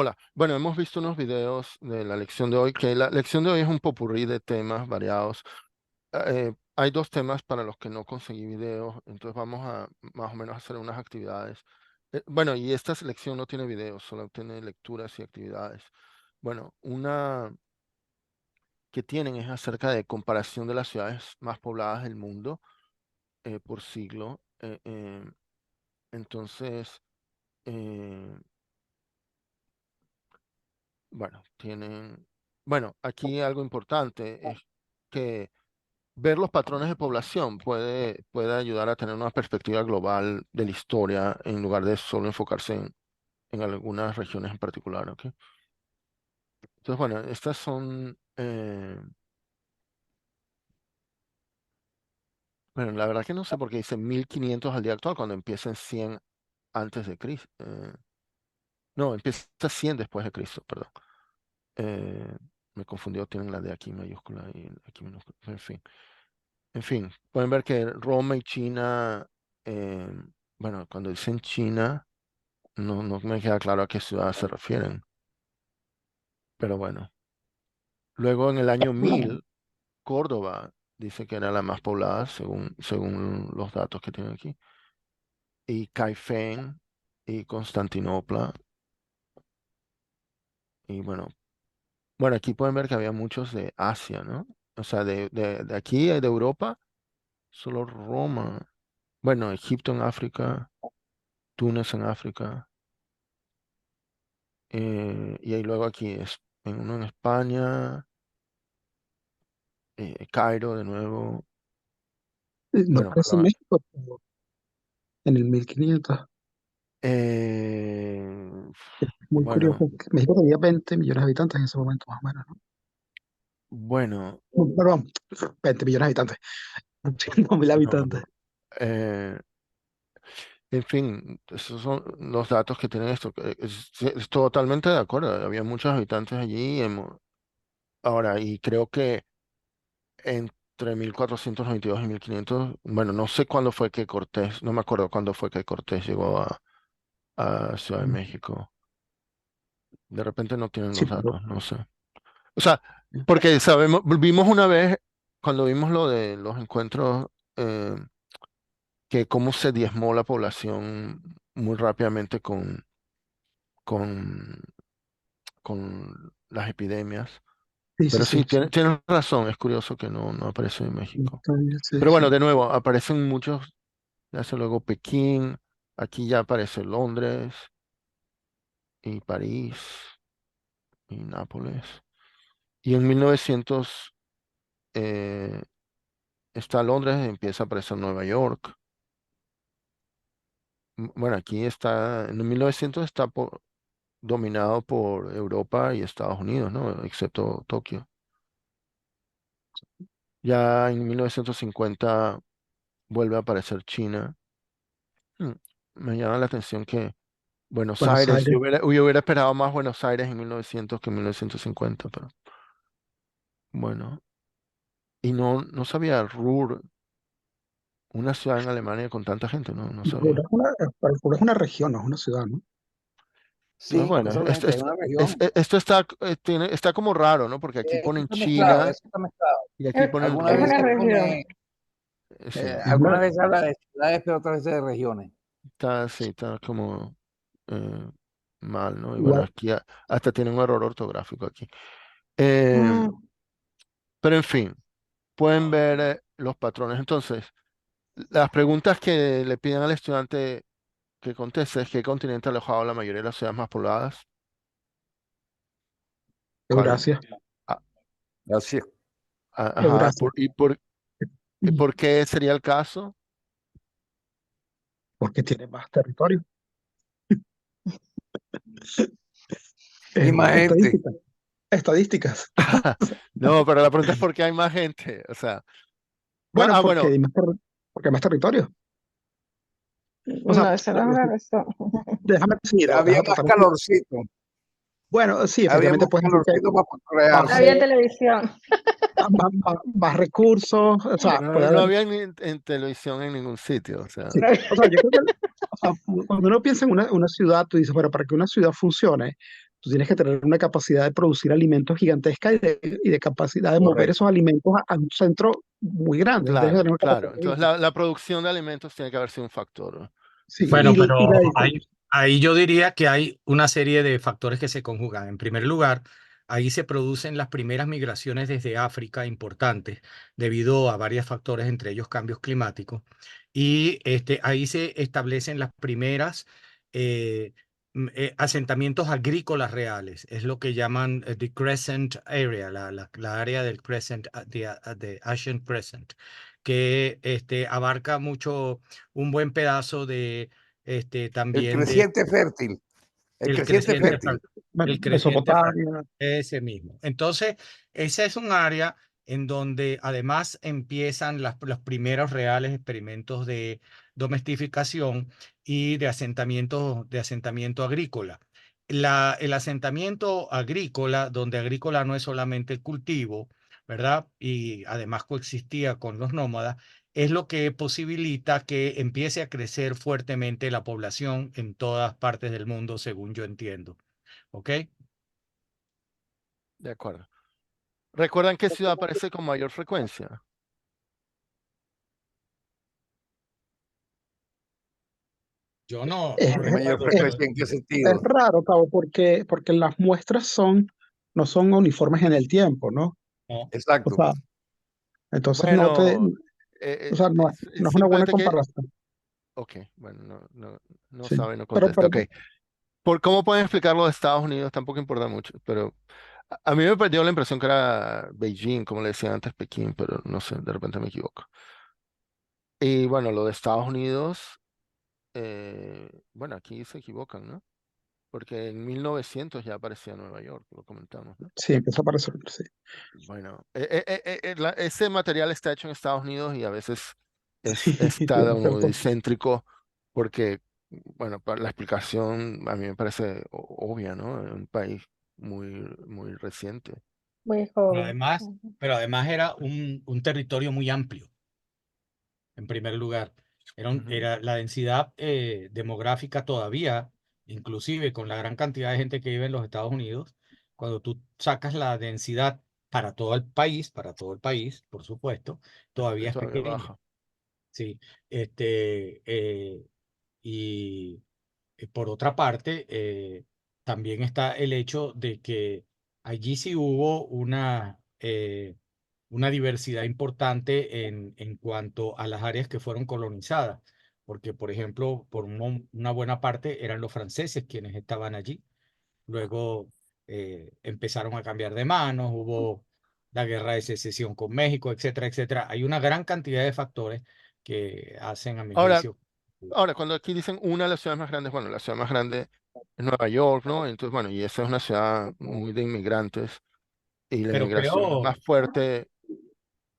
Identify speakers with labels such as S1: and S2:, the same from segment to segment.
S1: Hola, bueno, hemos visto unos videos de la lección de hoy, que la lección de hoy es un popurrí de temas variados. Hay dos temas para los que no conseguí videos, entonces vamos a más o menos hacer unas actividades. Bueno, y esta selección no tiene videos, solo tiene lecturas y actividades. Bueno, una que tienen es acerca de comparación de las ciudades más pobladas del mundo por siglo. Entonces, eh, bueno, aquí algo importante es que ver los patrones de población puede ayudar a tener una perspectiva global de la historia en lugar de solo enfocarse en algunas regiones en particular, ¿ok? Entonces, bueno, estas son, bueno, la verdad que no sé por qué dice 1500 al día actual cuando empieza en 100 antes de Cristo. No, empieza 100 después de Cristo, perdón. Eh, Me confundió, tienen la de aquí mayúscula y aquí minúscula, en fin. En fin, pueden ver que Roma y China, eh, bueno, cuando dicen China, no me queda claro a qué ciudad se refieren, pero bueno. Luego en el año 1000, Córdoba dice que era la más poblada según los datos que tienen aquí. Y Caifén y Constantinopla. Y bueno, aquí pueden ver que había muchos de Asia, ¿no? O sea, de aquí, de Europa, solo Roma. Bueno, Egipto en África, Túnez en África. Y ahí luego aquí es en uno en España, Cairo de nuevo.
S2: No
S1: Bueno,
S2: aparece México pero en el 1500.
S1: eh,
S2: Muy
S1: bueno,
S2: curioso. México tenía 20 millones de habitantes en ese momento, más o menos, ¿no?
S1: bueno,
S2: Perdón, 20 millones de habitantes. 100.000
S1: no,
S2: habitantes.
S1: eh, en fin, esos son los datos que tienen esto. Es totalmente de acuerdo. Había muchos habitantes allí. Ahora, y creo que entre 1492 y 1500, bueno, no sé cuándo fue que Cortés, no me acuerdo cuándo fue que Cortés llegó a Ciudad de México. De repente no tienen
S2: Sí,
S1: los
S2: pero
S1: datos, no sé. O sea, porque sabemos, vimos una vez, cuando vimos lo de los encuentros, eh, que cómo se diezmó la población muy rápidamente con, con las epidemias.
S2: sí, sí,
S1: Pero sí,
S2: sí, sí.
S1: tienes razón, es curioso que no aparece en México.
S2: Sí,
S1: Pero bueno,
S2: sí.
S1: de nuevo, aparecen muchos, ya hace luego Pekín, aquí ya aparece Londres y París y Nápoles. Y en 1900 eh, está Londres, empieza a aparecer Nueva York. Bueno, aquí está, en 1900 está dominado por Europa y Estados Unidos, ¿no? Excepto Tokio. Ya en 1950 vuelve a aparecer China. Mm, Me llama la atención que Buenos
S2: Buenos
S1: Aires,
S2: Aires.
S1: yo hubiera esperado más Buenos Aires en 1900 que en 1950, pero bueno. Y no sabía Ruhr, una ciudad en Alemania con tanta gente, no
S2: Ruhr
S1: sabía.
S2: es una, Ruhr es una región, no es una ciudad, ¿no?
S1: Entonces,
S3: Sí,
S1: bueno,
S3: casualmente, es una región.
S1: esto está, está como raro, ¿no? Porque aquí
S3: Eso
S1: ponen
S3: está mezclado,
S1: China
S3: eso está mezclado.
S1: y aquí
S4: Es,
S1: ponen
S3: Algunas
S4: es una
S1: Ruhr.
S3: veces
S4: región.
S3: pone,
S1: Sí,
S2: Es una,
S3: algunas veces habla de ciudades, pero otras veces de regiones.
S1: está como eh, mal, ¿no? Y bueno,
S2: igual,
S1: aquí hasta tiene un error ortográfico aquí. Eh,
S4: Mm,
S1: pero en fin, pueden ver los patrones. Entonces, las preguntas que le piden al estudiante que conteste es: ¿qué continente ha alojado la mayoría de las ciudades más pobladas? ¿Cuál?
S2: Eurasia.
S1: Ah,
S3: Así.
S1: ajá,
S2: Eurasia.
S1: y por qué sería el caso?
S2: Porque tiene más territorio.
S3: Y más gente.
S2: Estadísticas. Estadísticas.
S1: No, pero la pregunta es: ¿por qué hay más gente? O sea,
S2: Bueno, porque
S1: bueno,
S2: hay más, porque hay más territorio. O sea,
S4: no, esa no es la razón.
S2: déjame decir,
S3: Había
S2: déjame
S3: más
S2: tratar de explicar.
S3: calorcito.
S2: Bueno, sí,
S3: Había
S2: efectivamente
S3: más
S2: puedes decir que hay
S3: calorcito para
S2: más,
S3: crearse.
S4: Había televisión.
S2: más recursos, o sea,
S1: pero
S2: puede
S1: no
S2: haber.
S1: había ni en televisión en ningún sitio. O sea,
S2: Sí. O sea, yo creo que o sea, cuando uno piensa en una ciudad, tú dices, bueno, para que una ciudad funcione, tú tienes que tener una capacidad de producir alimentos gigantesca y de capacidad de mover
S3: Correcto.
S2: esos alimentos a un centro muy grande. Tienes que
S1: Claro,
S2: tener una
S1: claro.
S2: capacidad
S1: Entonces
S2: gigantesca.
S1: la producción de alimentos tiene que haber sido un factor
S2: Sí,
S4: Bueno,
S1: definitivo.
S2: y la
S4: pero
S2: diferencia.
S4: ahí yo diría que hay una serie de factores que se conjugan. En primer lugar, ahí se producen las primeras migraciones desde África importantes debido a varios factores, entre ellos cambios climáticos. Y ahí se establecen las primeras asentamientos agrícolas reales. Es lo que llaman the Crescent Area, la área del Crescent, de Ancient Crescent, que abarca mucho un buen pedazo de
S3: El
S4: también de
S3: creciente fértil. El
S4: el
S3: creciente
S4: creciente,
S3: fértil.
S4: el creciente
S2: Mesopotamia.
S4: ese mismo. Entonces, ese es un área en donde además empiezan los primeros reales experimentos de domesticación y de asentamiento agrícola. El asentamiento agrícola, donde agrícola no es solamente el cultivo, ¿verdad? Y además coexistía con los nómadas, es lo que posibilita que empiece a crecer fuertemente la población en todas partes del mundo, según yo entiendo. ¿Ok?
S1: De acuerdo. ¿Recuerdan qué ciudad aparece con mayor frecuencia?
S4: Yo no
S2: Es,
S3: Mayor
S4: recuerdo eso.
S3: frecuencia, ¿en qué
S2: es
S3: sentido?
S2: raro, Cabo, porque las muestras no son uniformes en el tiempo, ¿no?
S4: No.
S2: O
S3: Exacto.
S2: sea, entonces
S1: Bueno,
S2: o sea, no es una buena
S1: simplemente que,
S2: comparación.
S1: ok, bueno, no
S2: Sí.
S1: sabe, no
S2: Pero,
S1: contesta.
S2: pero
S1: Ok, por cómo pueden explicarlo de Estados Unidos tampoco importa mucho, pero a mí me perdió la impresión que era Beijing, como le decía antes Pekín, pero no sé, de repente me equivoco. Y bueno, lo de Estados Unidos, bueno, aquí se equivocan, ¿no? Porque en 1900 ya aparecía Nueva York, lo comentamos, ¿no?
S2: sí, empieza a aparecer, sí.
S1: Bueno, ese material está hecho en Estados Unidos y a veces es
S2: Tiene cierto.
S1: estadounidcéntrico porque, bueno, la explicación a mí me parece obvia, ¿no? En un país muy reciente.
S5: Muy
S4: Pero
S5: joven.
S4: además,
S5: Ujú.
S4: pero además era un territorio muy amplio, en primer lugar.
S1: Ujú.
S4: Era la densidad demográfica todavía, inclusive con la gran cantidad de gente que vive en los Estados Unidos, cuando tú sacas la densidad para todo el país, por supuesto,
S1: Es
S4: todavía es
S1: todavía
S4: pequeña.
S1: baja.
S4: Sí. Y por otra parte, también está el hecho de que allí sí hubo una diversidad importante en cuanto a las áreas que fueron colonizadas, porque, por ejemplo, por una buena parte eran los franceses quienes estaban allí. Luego empezaron a cambiar de manos, hubo la guerra de secesión con México, etcétera, etcétera. Hay una gran cantidad de factores que hacen, a mi
S1: Ahora,
S4: juicio.
S1: ahora, cuando aquí dicen una de las ciudades más grandes, bueno, la ciudad más grande es Nueva York, ¿no? Entonces, bueno, y esa es una ciudad muy de inmigrantes y la
S4: Pero
S1: inmigración más fuerte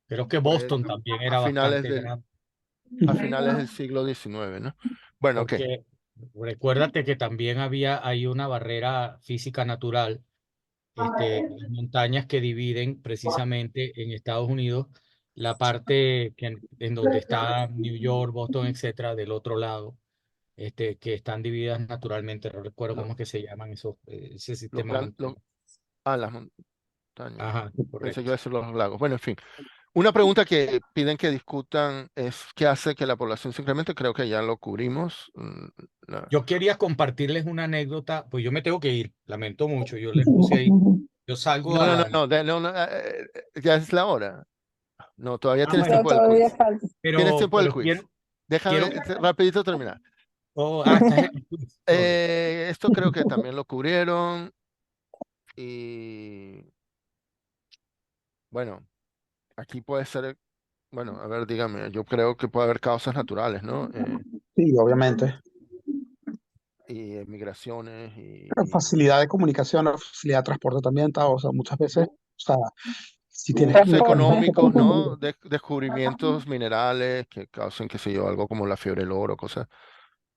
S4: creo que
S1: fue
S4: Boston también
S1: a
S4: era
S1: finales
S4: bastante
S1: del,
S4: grande,
S1: a finales del siglo XIX, ¿no? Bueno, ok.
S4: porque recuérdate que también había ahí una barrera física natural, las montañas que dividen precisamente en Estados Unidos la parte en donde está New York, Boston, etcétera, del otro lado, que están divididas naturalmente. No recuerdo
S1: Lo-
S4: cómo es que se llaman esos, ese
S1: los
S4: sistema
S1: gran,
S4: montañoso.
S1: las montañas.
S4: Ajá,
S1: Pensé que
S4: correcto.
S1: iba a decir los lagos. Bueno, en fin. Una pregunta que piden que discutan es ¿qué hace que la población se incremente? Creo que ya lo cubrimos. La-
S4: Yo quería compartirles una anécdota, pues yo me tengo que ir, lamento mucho, yo les puse ahí, yo salgo
S1: No,
S4: a
S1: no, no,
S4: las...
S1: no, ya es la hora. No, todavía
S4: Ah,
S1: tienes
S4: bueno,
S5: No,
S1: tiempo del
S5: todavía
S1: quiz.
S5: falta.
S1: Tienes tiempo del
S4: pero
S1: quiz.
S4: quiero
S1: Déjame rapidito terminar.
S4: estás en el quiz. Ok.
S1: Esto creo que también lo cubrieron y bueno, aquí puede ser, bueno, a ver, dígame, yo creo que puede haber causas naturales, ¿no?
S2: Sí, obviamente.
S1: Y migraciones
S2: La facilidad de comunicación, la facilidad de transporte también, o sea, muchas veces, o sea, si tienes
S1: usos
S2: que caminar un
S5: Transporte.
S2: poco
S1: económicos,
S2: más.
S1: ¿no? Descubrimientos minerales que causen, qué sé yo, algo como la fiebre del oro, cosas.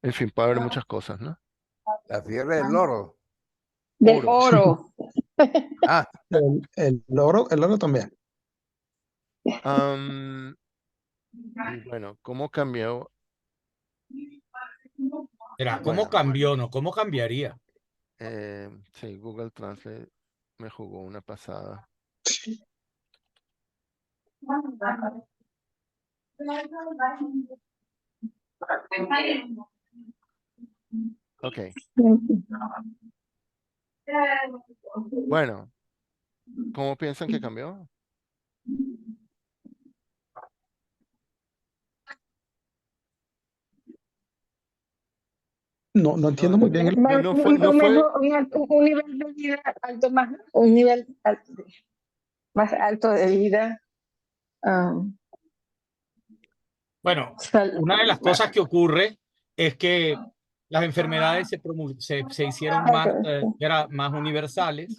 S1: En fin, puede haber muchas cosas, ¿no?
S3: La fiebre del loro.
S5: Del
S1: Oro.
S5: oro.
S3: Ah,
S2: El oro también.
S1: Am, y bueno, ¿cómo cambió?
S4: Mira, ¿cómo
S1: Bueno,
S4: cambió? No, ¿cómo cambiaría?
S1: Sí, Google Translate me jugó una pasada. Ok, bueno, ¿cómo piensan que cambió?
S2: No entiendo muy bien
S1: No fue,
S5: Un nivel de vida alto más, un nivel más alto de vida. um,
S4: Bueno,
S5: sal-
S4: una de las cosas que ocurre es que las enfermedades se hicieron más, más universales,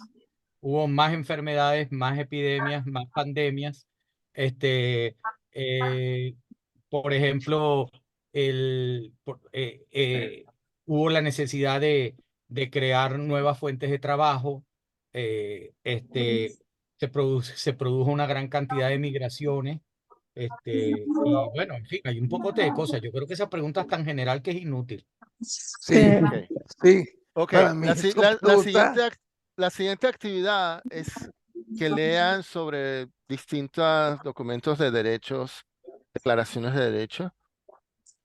S4: hubo más enfermedades, más epidemias, más pandemias. Este, eh, por ejemplo, hubo la necesidad de crear nuevas fuentes de trabajo. Se produjo una gran cantidad de migraciones. Y bueno, en fin, hay un poco de cosas. Yo creo que esa pregunta es tan general que es inútil.
S3: Sí,
S1: ok,
S3: sí.
S1: ok.
S3: Para mí su pregunta,
S1: La siguiente actividad es que lean sobre distintos documentos de derechos, declaraciones de derechos.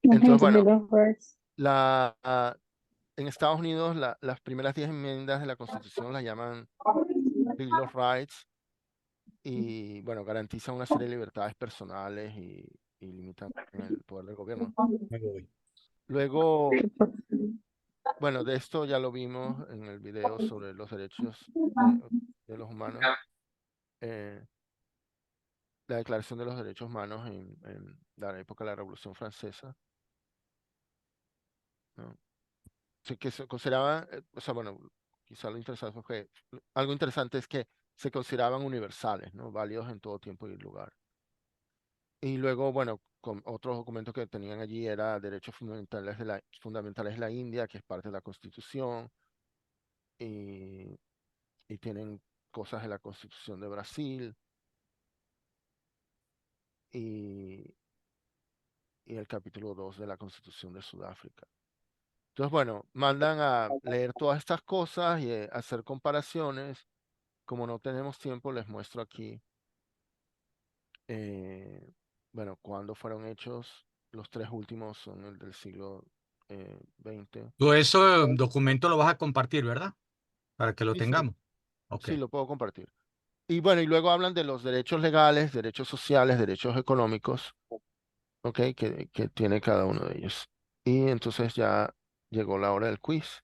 S1: Entonces,
S5: the
S1: bueno,
S5: Bill of Rights.
S1: en Estados Unidos las primeras 10 enmiendas de la Constitución las llaman Bill of Rights y, bueno, garantizan una serie de libertades personales y limitan el poder del gobierno.
S4: Me voy.
S1: Luego, bueno, de esto ya lo vimos en el video sobre los derechos de los humanos, eh, la Declaración de los Derechos Humanos en la época de la Revolución Francesa, ¿no? Sí, que se consideraban, o sea, bueno, quizá lo interesante fue algo interesante es que se consideraban universales, ¿no? Válidos en todo tiempo y lugar. Y luego, bueno, con otros documentos que tenían allí era derechos fundamentales de la India, que es parte de la Constitución, y, y tienen cosas de la Constitución de Brasil y, y el capítulo 2 de la Constitución de Sudáfrica. Entonces, bueno, mandan a leer todas estas cosas y hacer comparaciones. Como no tenemos tiempo, les muestro aquí, bueno, cuándo fueron hechos. Los tres últimos son el del siglo XX.
S4: Tú eso documento lo vas a compartir, ¿verdad? Para que lo
S1: Sí, sí,
S4: tengamos. Ok.
S1: sí, lo puedo compartir. Y bueno, y luego hablan de los derechos legales, derechos sociales, derechos económicos, ¿ok? Que tiene cada uno de ellos. Y entonces ya llegó la hora del quiz.